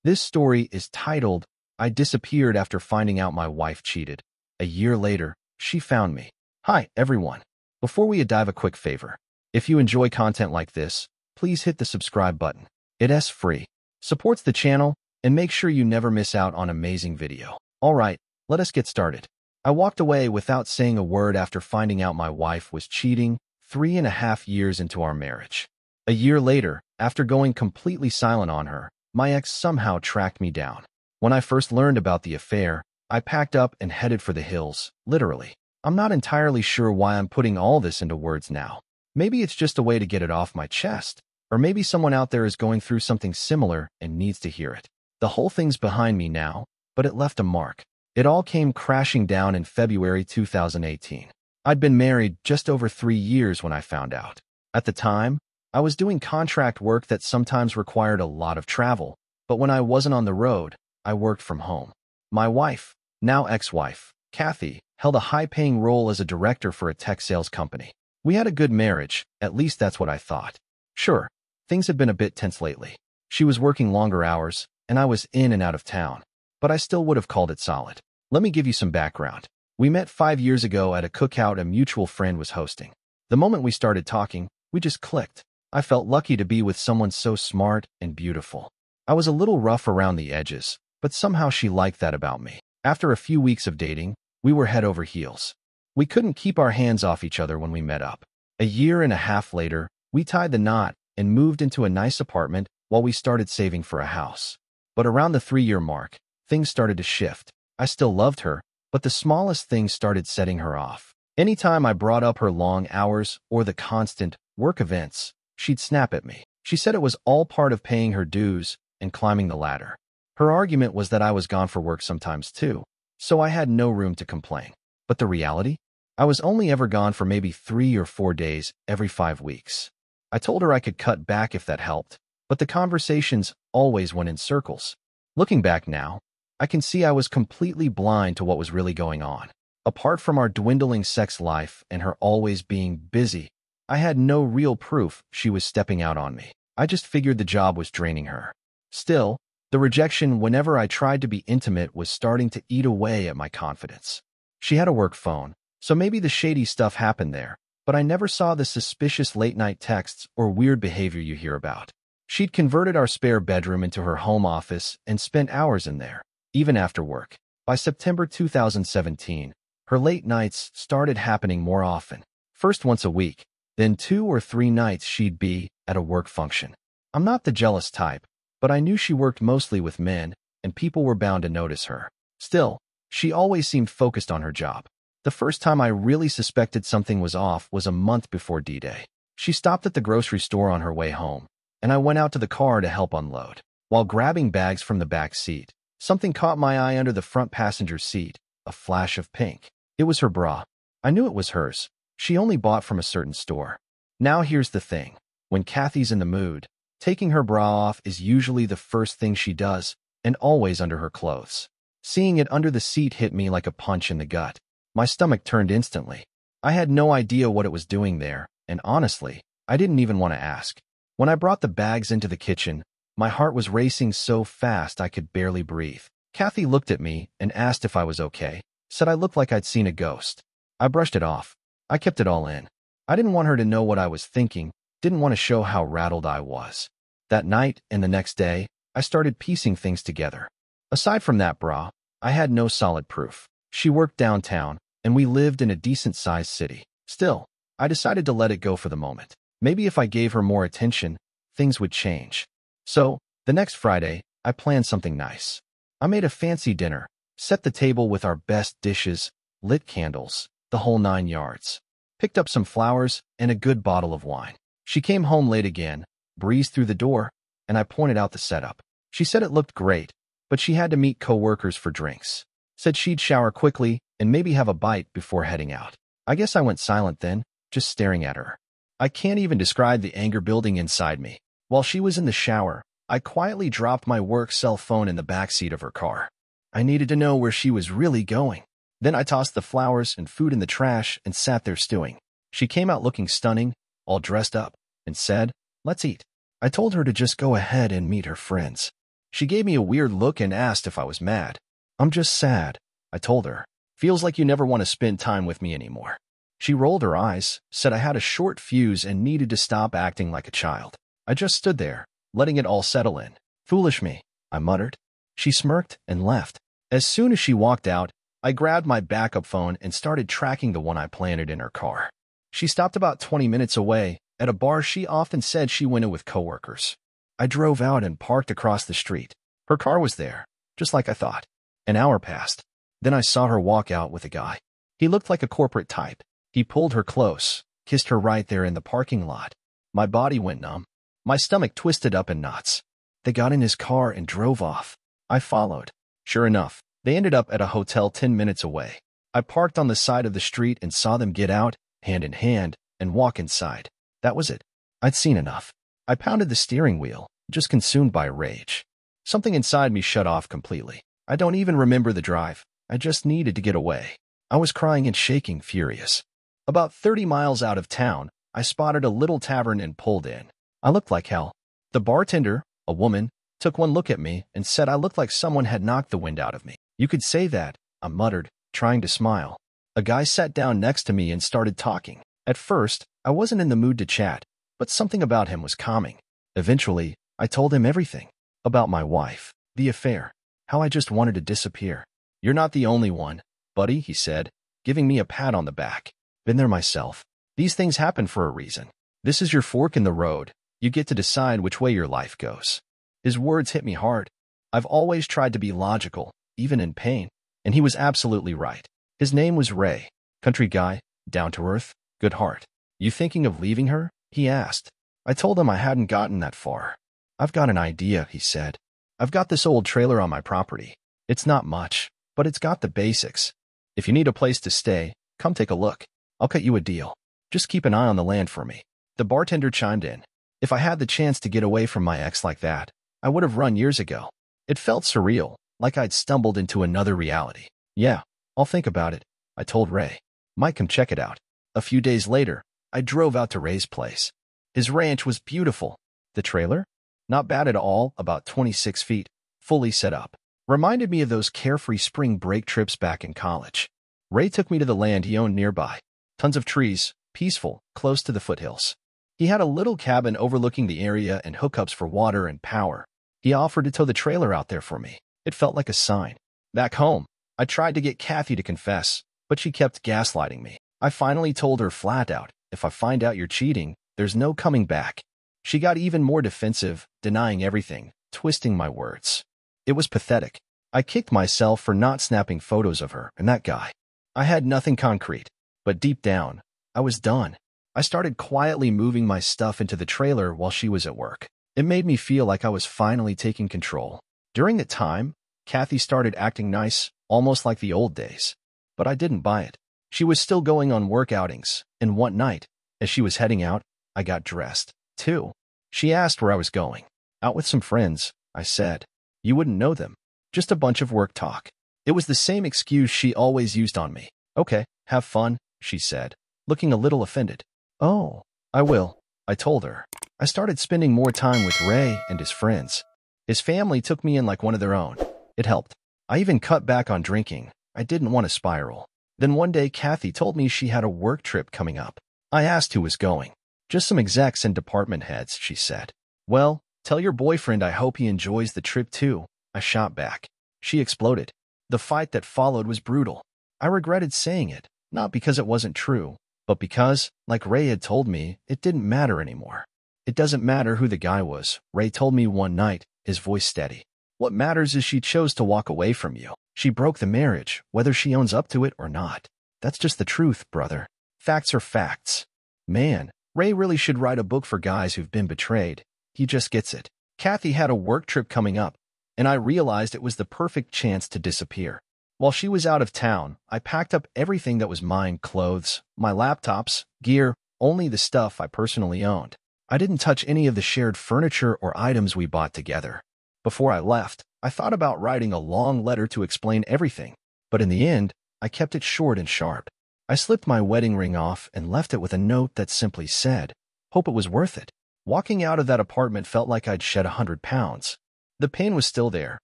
This story is titled, I Disappeared After Finding Out My Wife Cheated. A year later, she found me. Hi, everyone. Before we dive a quick favor. If you enjoy content like this, please hit the subscribe button. It's free, supports the channel, and make sure you never miss out on amazing video. Alright, let us get started. I walked away without saying a word after finding out my wife was cheating 3.5 years into our marriage. A year later, after going completely silent on her, my ex somehow tracked me down. When I first learned about the affair, I packed up and headed for the hills, literally. I'm not entirely sure why I'm putting all this into words now. Maybe it's just a way to get it off my chest, or maybe someone out there is going through something similar and needs to hear it. The whole thing's behind me now, but it left a mark. It all came crashing down in February 2018. I'd been married just over 3 years when I found out. At the time, I was doing contract work that sometimes required a lot of travel, but when I wasn't on the road, I worked from home. My wife, now ex-wife, Kathy, held a high-paying role as a director for a tech sales company. We had a good marriage, at least that's what I thought. Sure, things had been a bit tense lately. She was working longer hours, and I was in and out of town, but I still would have called it solid. Let me give you some background. We met 5 years ago at a cookout a mutual friend was hosting. The moment we started talking, we just clicked. I felt lucky to be with someone so smart and beautiful. I was a little rough around the edges, but somehow she liked that about me. After a few weeks of dating, we were head over heels. We couldn't keep our hands off each other when we met up. A year and a half later, we tied the knot and moved into a nice apartment while we started saving for a house. But around the 3-year mark, things started to shift. I still loved her, but the smallest things started setting her off. Anytime I brought up her long hours or the constant work events, she'd snap at me. She said it was all part of paying her dues and climbing the ladder. Her argument was that I was gone for work sometimes too, so I had no room to complain. But the reality? I was only ever gone for maybe 3 or 4 days every 5 weeks. I told her I could cut back if that helped, but the conversations always went in circles. Looking back now, I can see I was completely blind to what was really going on. Apart from our dwindling sex life and her always being busy, I had no real proof she was stepping out on me. I just figured the job was draining her. Still, the rejection whenever I tried to be intimate was starting to eat away at my confidence. She had a work phone, so maybe the shady stuff happened there, but I never saw the suspicious late-night texts or weird behavior you hear about. She'd converted our spare bedroom into her home office and spent hours in there, even after work. By September 2017, her late nights started happening more often. First once a week, then 2 or 3 nights she'd be at a work function. I'm not the jealous type, but I knew she worked mostly with men, and people were bound to notice her. Still, she always seemed focused on her job. The first time I really suspected something was off was a month before D-Day. She stopped at the grocery store on her way home, and I went out to the car to help unload. While grabbing bags from the back seat, something caught my eye under the front passenger seat, a flash of pink. It was her bra. I knew it was hers. She only bought from a certain store. Now here's the thing. When Kathy's in the mood, taking her bra off is usually the first thing she does, and always under her clothes. Seeing it under the seat hit me like a punch in the gut. My stomach turned instantly. I had no idea what it was doing there, and honestly, I didn't even want to ask. When I brought the bags into the kitchen, my heart was racing so fast I could barely breathe. Kathy looked at me and asked if I was okay, said I looked like I'd seen a ghost. I brushed it off. I kept it all in. I didn't want her to know what I was thinking, didn't want to show how rattled I was. That night and the next day, I started piecing things together. Aside from that bra, I had no solid proof. She worked downtown, and we lived in a decent-sized city. Still, I decided to let it go for the moment. Maybe if I gave her more attention, things would change. So, the next Friday, I planned something nice. I made a fancy dinner, set the table with our best dishes, lit candles, the whole 9 yards. Picked up some flowers and a good bottle of wine. She came home late again, breezed through the door, and I pointed out the setup. She said it looked great, but she had to meet co-workers for drinks. Said she'd shower quickly and maybe have a bite before heading out. I guess I went silent then, just staring at her. I can't even describe the anger building inside me. While she was in the shower, I quietly dropped my work cell phone in the backseat of her car. I needed to know where she was really going. Then I tossed the flowers and food in the trash and sat there stewing. She came out looking stunning, all dressed up, and said, "Let's eat." I told her to just go ahead and meet her friends. She gave me a weird look and asked if I was mad. I'm just sad, I told her. Feels like you never want to spend time with me anymore. She rolled her eyes, said I had a short fuse and needed to stop acting like a child. I just stood there, letting it all settle in. Foolish me, I muttered. She smirked and left. As soon as she walked out, I grabbed my backup phone and started tracking the one I planted in her car. She stopped about 20 minutes away, at a bar she often said she went to with coworkers. I drove out and parked across the street. Her car was there, just like I thought. An hour passed. Then I saw her walk out with a guy. He looked like a corporate type. He pulled her close, kissed her right there in the parking lot. My body went numb. My stomach twisted up in knots. They got in his car and drove off. I followed. Sure enough, they ended up at a hotel 10 minutes away. I parked on the side of the street and saw them get out, hand in hand, and walk inside. That was it. I'd seen enough. I pounded the steering wheel, just consumed by rage. Something inside me shut off completely. I don't even remember the drive. I just needed to get away. I was crying and shaking, furious. About 30 miles out of town, I spotted a little tavern and pulled in. I looked like hell. The bartender, a woman, took one look at me and said I looked like someone had knocked the wind out of me. You could say that, I muttered, trying to smile. A guy sat down next to me and started talking. At first, I wasn't in the mood to chat, but something about him was calming. Eventually, I told him everything. About my wife, the affair, how I just wanted to disappear. You're not the only one, buddy, he said, giving me a pat on the back. Been there myself. These things happen for a reason. This is your fork in the road. You get to decide which way your life goes. His words hit me hard. I've always tried to be logical, even in pain, and he was absolutely right. His name was Ray. Country guy, down to earth, good heart. You thinking of leaving her? He asked. I told him I hadn't gotten that far. I've got an idea, he said. I've got this old trailer on my property. It's not much, but it's got the basics. If you need a place to stay, come take a look. I'll cut you a deal. Just keep an eye on the land for me. The bartender chimed in. If I had the chance to get away from my ex like that, I would have run years ago. It felt surreal, like I'd stumbled into another reality. Yeah, I'll think about it, I told Ray. Might come check it out. A few days later, I drove out to Ray's place. His ranch was beautiful. The trailer? Not bad at all, about 26 feet, fully set up. Reminded me of those carefree spring break trips back in college. Ray took me to the land he owned nearby. Tons of trees, peaceful, close to the foothills. He had a little cabin overlooking the area and hookups for water and power. He offered to tow the trailer out there for me. It felt like a sign. Back home, I tried to get Kathy to confess, but she kept gaslighting me. I finally told her flat out, if I find out you're cheating, there's no coming back. She got even more defensive, denying everything, twisting my words. It was pathetic. I kicked myself for not snapping photos of her and that guy. I had nothing concrete, but deep down, I was done. I started quietly moving my stuff into the trailer while she was at work. It made me feel like I was finally taking control. During that time, Kathy started acting nice, almost like the old days. But I didn't buy it. She was still going on work outings, and one night, as she was heading out, I got dressed, too. She asked where I was going. Out with some friends, I said. You wouldn't know them. Just a bunch of work talk. It was the same excuse she always used on me. Okay, have fun, she said, looking a little offended. Oh, I will, I told her. I started spending more time with Ray and his friends. His family took me in like one of their own. It helped. I even cut back on drinking. I didn't want to spiral. Then one day, Kathy told me she had a work trip coming up. I asked who was going. Just some execs and department heads, she said. Well, tell your boyfriend I hope he enjoys the trip too, I shot back. She exploded. The fight that followed was brutal. I regretted saying it, not because it wasn't true, but because, like Ray had told me, it didn't matter anymore. It doesn't matter who the guy was, Ray told me one night, his voice steady. What matters is she chose to walk away from you. She broke the marriage, whether she owns up to it or not. That's just the truth, brother. Facts are facts. Man, Ray really should write a book for guys who've been betrayed. He just gets it. Kathy had a work trip coming up, and I realized it was the perfect chance to disappear. While she was out of town, I packed up everything that was mine, clothes, my laptops, gear, only the stuff I personally owned. I didn't touch any of the shared furniture or items we bought together. Before I left, I thought about writing a long letter to explain everything, but in the end, I kept it short and sharp. I slipped my wedding ring off and left it with a note that simply said, "Hope it was worth it." Walking out of that apartment felt like I'd shed 100 pounds. The pain was still there,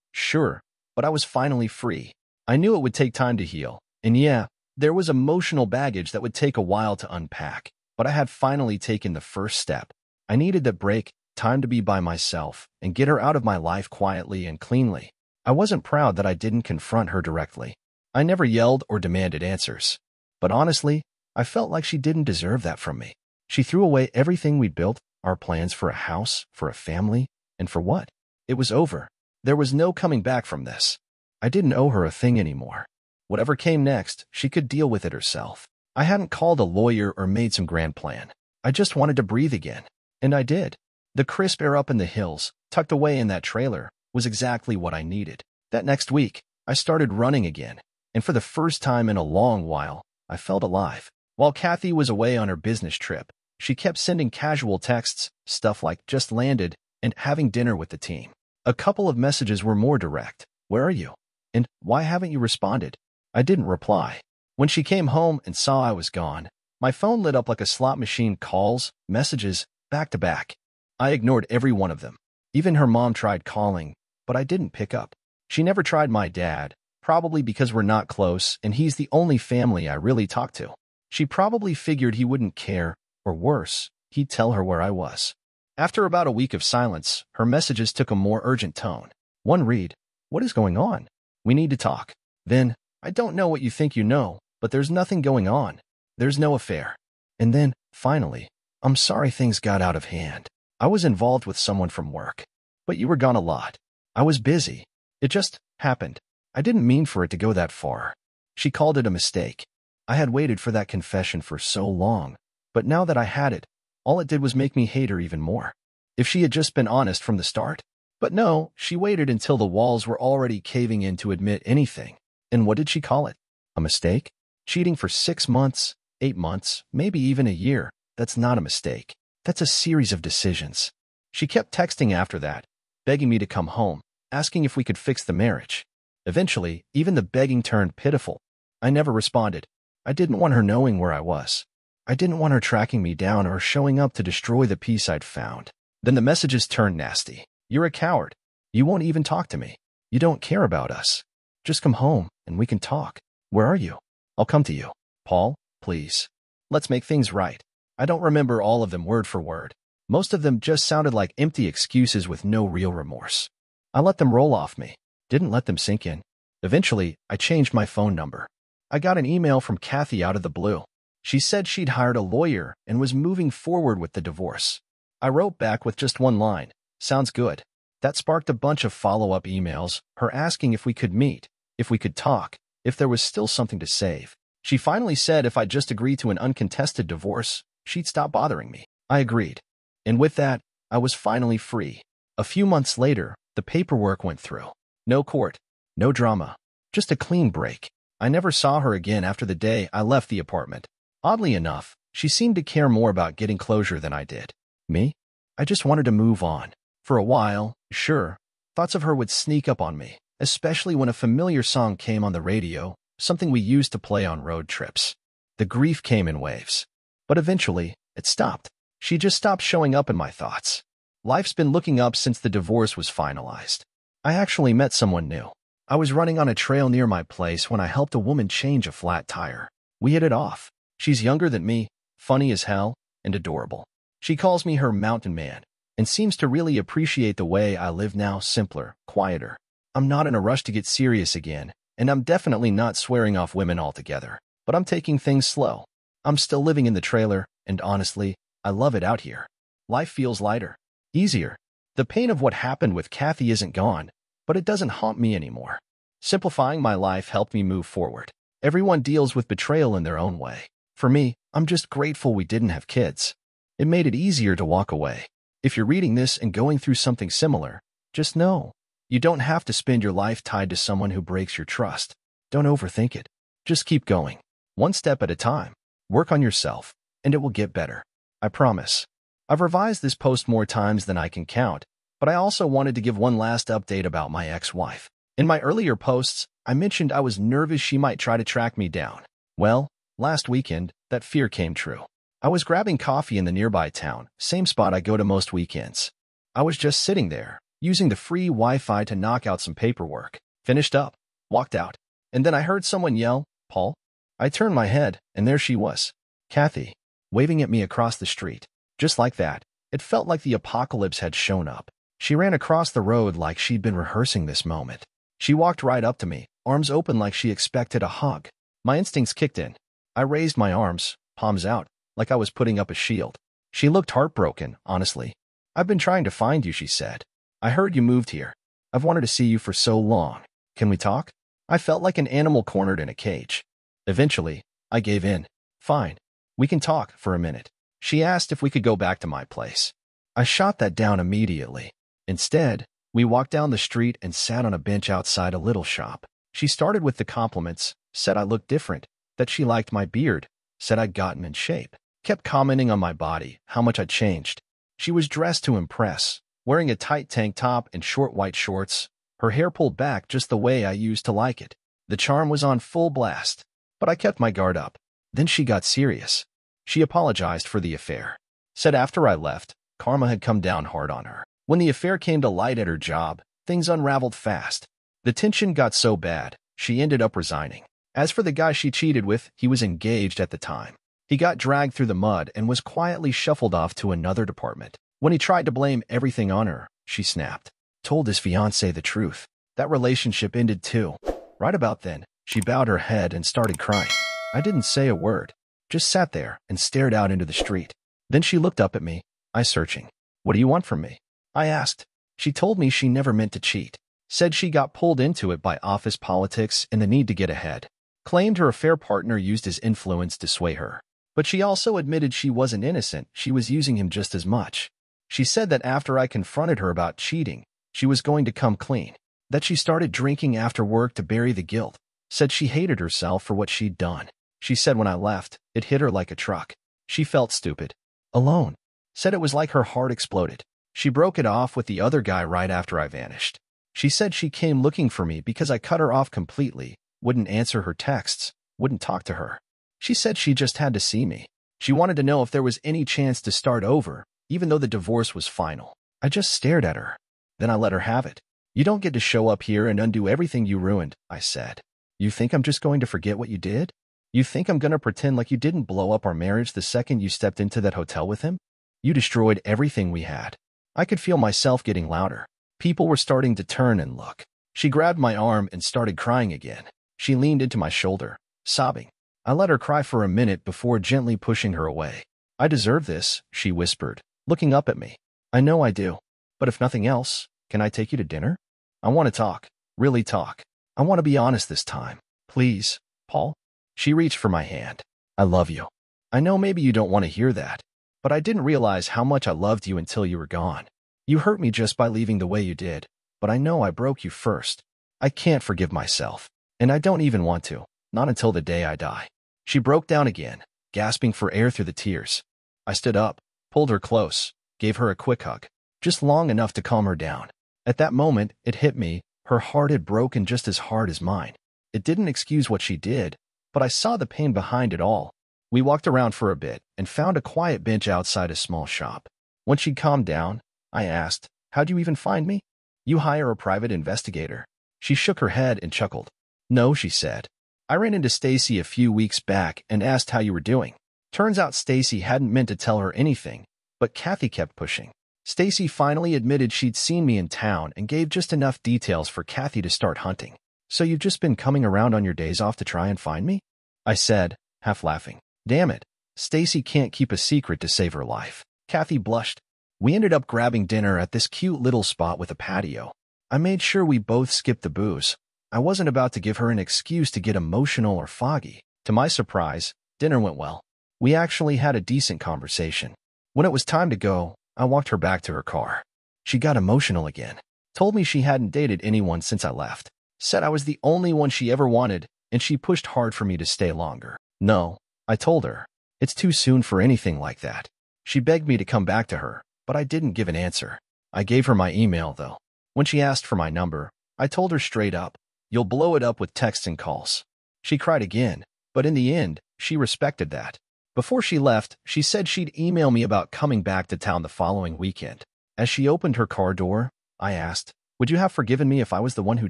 sure, but I was finally free. I knew it would take time to heal, and yeah, there was emotional baggage that would take a while to unpack, but I had finally taken the first step. I needed that break, time to be by myself, and get her out of my life quietly and cleanly. I wasn't proud that I didn't confront her directly. I never yelled or demanded answers. But honestly, I felt like she didn't deserve that from me. She threw away everything we'd built, our plans for a house, for a family, and for what? It was over. There was no coming back from this. I didn't owe her a thing anymore. Whatever came next, she could deal with it herself. I hadn't called a lawyer or made some grand plan. I just wanted to breathe again. And I did. The crisp air up in the hills, tucked away in that trailer, was exactly what I needed. That next week, I started running again, and for the first time in a long while, I felt alive. While Kathy was away on her business trip, she kept sending casual texts, stuff like "just landed" and "having dinner with the team." A couple of messages were more direct. "Where are you?" and "Why haven't you responded?" I didn't reply. When she came home and saw I was gone, my phone lit up like a slot machine, calls, messages, back to back. I ignored every one of them. Even her mom tried calling, but I didn't pick up. She never tried my dad, probably because we're not close and he's the only family I really talk to. She probably figured he wouldn't care, or worse, he'd tell her where I was. After about a week of silence, her messages took a more urgent tone. One read, "What is going on? We need to talk." Then, "I don't know what you think you know, but there's nothing going on. There's no affair." And then, finally, "I'm sorry things got out of hand. I was involved with someone from work. But you were gone a lot. I was busy. It just happened. I didn't mean for it to go that far." She called it a mistake. I had waited for that confession for so long, but now that I had it, all it did was make me hate her even more. If she had just been honest from the start. But no, she waited until the walls were already caving in to admit anything. And what did she call it? A mistake? Cheating for 6 months, 8 months, maybe even a year. That's not a mistake. That's a series of decisions. She kept texting after that, begging me to come home, asking if we could fix the marriage. Eventually, even the begging turned pitiful. I never responded. I didn't want her knowing where I was. I didn't want her tracking me down or showing up to destroy the peace I'd found. Then the messages turned nasty. "You're a coward. You won't even talk to me. You don't care about us. Just come home and we can talk. Where are you? I'll come to you. Paul, please. Let's make things right." I don't remember all of them word for word. Most of them just sounded like empty excuses with no real remorse. I let them roll off me, didn't let them sink in. Eventually, I changed my phone number. I got an email from Kathy out of the blue. She said she'd hired a lawyer and was moving forward with the divorce. I wrote back with just one line, "Sounds good." That sparked a bunch of follow-up emails, her asking if we could meet, if we could talk, if there was still something to save. She finally said if I'd just agree to an uncontested divorce, she'd stop bothering me. I agreed. And with that, I was finally free. A few months later, the paperwork went through. No court, no drama, just a clean break. I never saw her again after the day I left the apartment. Oddly enough, she seemed to care more about getting closure than I did. Me? I just wanted to move on. For a while, sure, thoughts of her would sneak up on me, especially when a familiar song came on the radio, something we used to play on road trips. The grief came in waves. But eventually, it stopped. She just stopped showing up in my thoughts. Life's been looking up since the divorce was finalized. I actually met someone new. I was running on a trail near my place when I helped a woman change a flat tire. We hit it off. She's younger than me, funny as hell, and adorable. She calls me her mountain man, and seems to really appreciate the way I live now, simpler, quieter. I'm not in a rush to get serious again, and I'm definitely not swearing off women altogether. But I'm taking things slow. I'm still living in the trailer, and honestly, I love it out here. Life feels lighter, easier. The pain of what happened with Kathy isn't gone, but it doesn't haunt me anymore. Simplifying my life helped me move forward. Everyone deals with betrayal in their own way. For me, I'm just grateful we didn't have kids. It made it easier to walk away. If you're reading this and going through something similar, just know, you don't have to spend your life tied to someone who breaks your trust. Don't overthink it. Just keep going. One step at a time. Work on yourself, and it will get better. I promise. I've revised this post more times than I can count, but I also wanted to give one last update about my ex-wife. In my earlier posts, I mentioned I was nervous she might try to track me down. Well, last weekend, that fear came true. I was grabbing coffee in the nearby town, same spot I go to most weekends. I was just sitting there, using the free Wi-Fi to knock out some paperwork. Finished up, walked out, and then I heard someone yell, "Paul?" I turned my head, and there she was, Kathy, waving at me across the street. Just like that, it felt like the apocalypse had shown up. She ran across the road like she'd been rehearsing this moment. She walked right up to me, arms open like she expected a hug. My instincts kicked in. I raised my arms, palms out, like I was putting up a shield. She looked heartbroken, honestly. "I've been trying to find you," she said. "I heard you moved here. I've wanted to see you for so long. Can we talk?" I felt like an animal cornered in a cage. Eventually, I gave in. "Fine. We can talk for a minute." She asked if we could go back to my place. I shot that down immediately. Instead, we walked down the street and sat on a bench outside a little shop. She started with the compliments, said I looked different, that she liked my beard, said I'd gotten in shape, kept commenting on my body, how much I'd changed. She was dressed to impress, wearing a tight tank top and short white shorts, her hair pulled back just the way I used to like it. The charm was on full blast, but I kept my guard up. Then she got serious. She apologized for the affair. Said after I left, karma had come down hard on her. When the affair came to light at her job, things unraveled fast. The tension got so bad, she ended up resigning. As for the guy she cheated with, he was engaged at the time. He got dragged through the mud and was quietly shuffled off to another department. When he tried to blame everything on her, she snapped. Told his fiancée the truth. That relationship ended too. Right about then, she bowed her head and started crying. I didn't say a word, just sat there and stared out into the street. Then she looked up at me, eyes searching. "What do you want from me?" I asked. She told me she never meant to cheat. Said she got pulled into it by office politics and the need to get ahead. Claimed her affair partner used his influence to sway her. But she also admitted she wasn't innocent, she was using him just as much. She said that after I confronted her about cheating, she was going to come clean. That she started drinking after work to bury the guilt. Said she hated herself for what she'd done. She said when I left, it hit her like a truck. She felt stupid. Alone. Said it was like her heart exploded. She broke it off with the other guy right after I vanished. She said she came looking for me because I cut her off completely, wouldn't answer her texts, wouldn't talk to her. She said she just had to see me. She wanted to know if there was any chance to start over, even though the divorce was final. I just stared at her. Then I let her have it. "You don't get to show up here and undo everything you ruined," I said. "You think I'm just going to forget what you did? You think I'm going to pretend like you didn't blow up our marriage the second you stepped into that hotel with him? You destroyed everything we had." I could feel myself getting louder. People were starting to turn and look. She grabbed my arm and started crying again. She leaned into my shoulder, sobbing. I let her cry for a minute before gently pushing her away. "I deserve this," she whispered, looking up at me. "I know I do. But if nothing else, can I take you to dinner? I want to talk, really talk. I want to be honest this time. Please, Paul." She reached for my hand. "I love you. I know maybe you don't want to hear that, but I didn't realize how much I loved you until you were gone. You hurt me just by leaving the way you did, but I know I broke you first. I can't forgive myself, and I don't even want to, not until the day I die." She broke down again, gasping for air through the tears. I stood up, pulled her close, gave her a quick hug, just long enough to calm her down. At that moment, it hit me, her heart had broken just as hard as mine. It didn't excuse what she did, but I saw the pain behind it all. We walked around for a bit and found a quiet bench outside a small shop. When she'd calmed down, I asked, "How'd you even find me?" "You hire a private investigator." She shook her head and chuckled. "No," she said. "I ran into Stacy a few weeks back and asked how you were doing. Turns out Stacy hadn't meant to tell her anything, but Kathy kept pushing. Stacy finally admitted she'd seen me in town and gave just enough details for Kathy to start hunting. So you've just been coming around on your days off to try and find me?" I said, half laughing. "Damn it. Stacy can't keep a secret to save her life." Kathy blushed. We ended up grabbing dinner at this cute little spot with a patio. I made sure we both skipped the booze. I wasn't about to give her an excuse to get emotional or foggy. To my surprise, dinner went well. We actually had a decent conversation. When it was time to go, I walked her back to her car. She got emotional again. Told me she hadn't dated anyone since I left. Said I was the only one she ever wanted, and she pushed hard for me to stay longer. "No," I told her. "It's too soon for anything like that." She begged me to come back to her, but I didn't give an answer. I gave her my email, though. When she asked for my number, I told her straight up, "You'll blow it up with texts and calls." She cried again, but in the end, she respected that. Before she left, she said she'd email me about coming back to town the following weekend. As she opened her car door, I asked. Would you have forgiven me if I was the one who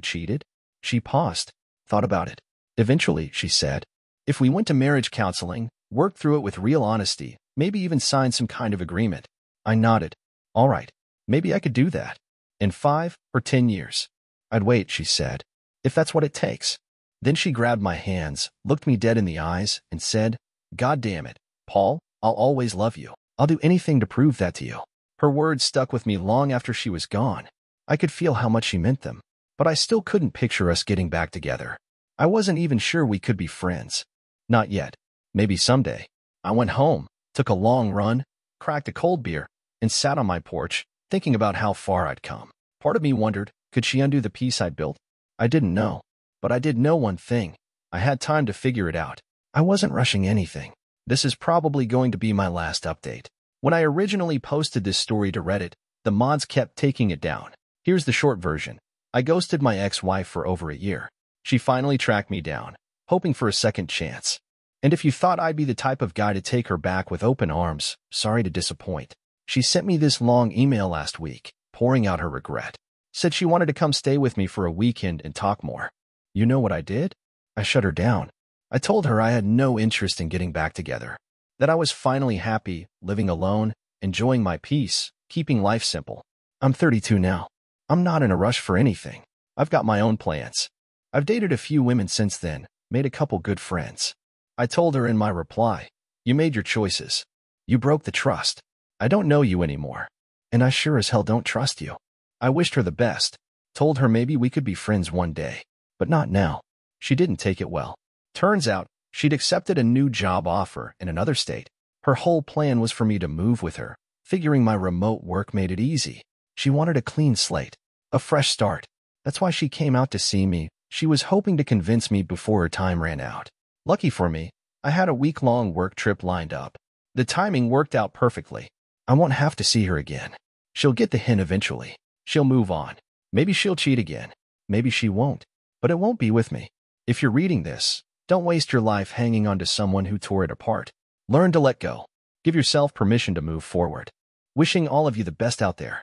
cheated? She paused, thought about it. Eventually, she said, if we went to marriage counseling, worked through it with real honesty, maybe even signed some kind of agreement. I nodded. All right, maybe I could do that. In 5 or 10 years. I'd wait, she said, if that's what it takes. Then she grabbed my hands, looked me dead in the eyes, and said, God damn it, Paul, I'll always love you. I'll do anything to prove that to you. Her words stuck with me long after she was gone. I could feel how much she meant them, but I still couldn't picture us getting back together. I wasn't even sure we could be friends. Not yet. Maybe someday. I went home, took a long run, cracked a cold beer, and sat on my porch, thinking about how far I'd come. Part of me wondered, could she undo the peace I'd built? I didn't know. But I did know one thing. I had time to figure it out. I wasn't rushing anything. This is probably going to be my last update. When I originally posted this story to Reddit, the mods kept taking it down. Here's the short version. I ghosted my ex-wife for over a year. She finally tracked me down, hoping for a second chance. And if you thought I'd be the type of guy to take her back with open arms, sorry to disappoint. She sent me this long email last week, pouring out her regret. Said she wanted to come stay with me for a weekend and talk more. You know what I did? I shut her down. I told her I had no interest in getting back together. That I was finally happy, living alone, enjoying my peace, keeping life simple. I'm 32 now. I'm not in a rush for anything. I've got my own plans. I've dated a few women since then, made a couple good friends. I told her in my reply, you made your choices. You broke the trust. I don't know you anymore. And I sure as hell don't trust you. I wished her the best. Told her maybe we could be friends one day. But not now. She didn't take it well. Turns out, she'd accepted a new job offer in another state. Her whole plan was for me to move with her, figuring my remote work made it easy. She wanted a clean slate, a fresh start. That's why she came out to see me. She was hoping to convince me before her time ran out. Lucky for me, I had a week-long work trip lined up. The timing worked out perfectly. I won't have to see her again. She'll get the hint eventually. She'll move on. Maybe she'll cheat again. Maybe she won't. But it won't be with me. If you're reading this, don't waste your life hanging on to someone who tore it apart. Learn to let go. Give yourself permission to move forward. Wishing all of you the best out there.